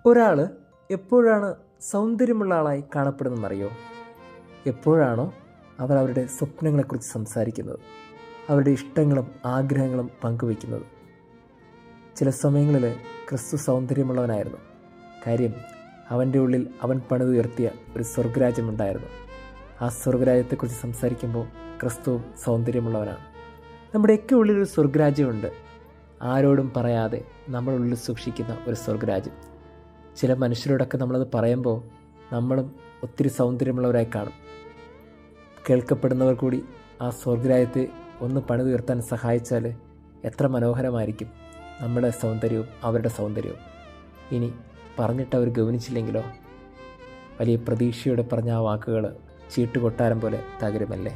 ഒരാൾ എപ്പോഴാണ് സൗന്ദര്യമുള്ള ആളായി കാണപ്പെടുന്നതെന്നറിയോ? എപ്പോഴാണോ അവർ അവരുടെ സ്വപ്നങ്ങളെക്കുറിച്ച് സംസാരിക്കുന്നത്, അവരുടെ ഇഷ്ടങ്ങളും ആഗ്രഹങ്ങളും പങ്കുവയ്ക്കുന്നത്. ചില സമയങ്ങളിൽ ക്രിസ്തു സൗന്ദര്യമുള്ളവനായിരുന്നു. കാര്യം, അവൻ്റെ ഉള്ളിൽ അവൻ പണിതുയർത്തിയ ഒരു സ്വർഗരാജ്യമുണ്ടായിരുന്നു. ആ സ്വർഗരാജ്യത്തെക്കുറിച്ച് സംസാരിക്കുമ്പോൾ ക്രിസ്തുവും സൗന്ദര്യമുള്ളവനാണ്. നമ്മുടെയൊക്കെ ഉള്ളിലൊരു സ്വർഗരാജ്യമുണ്ട്. ആരോടും പറയാതെ നമ്മളുള്ളിൽ സൂക്ഷിക്കുന്ന ഒരു സ്വർഗരാജ്യം. ചില മനുഷ്യരോടൊക്കെ നമ്മളത് പറയുമ്പോൾ നമ്മളും ഒത്തിരി സൗന്ദര്യമുള്ളവരായി കാണും. കേൾക്കപ്പെടുന്നവർ കൂടി ആ സ്വർഗരാജ്യത്തെ ഒന്ന് പണിതുയർത്താൻ സഹായിച്ചാൽ എത്ര മനോഹരമായിരിക്കും നമ്മുടെ സൗന്ദര്യവും അവരുടെ സൗന്ദര്യവും. ഇനി പറഞ്ഞിട്ട് അവർ ഗൗനിച്ചില്ലെങ്കിലോ? വലിയ പ്രതീക്ഷയോടെ പറഞ്ഞ ആ വാക്കുകൾ ചീട്ടുകൊട്ടാരം പോലെ തകരുമല്ലേ.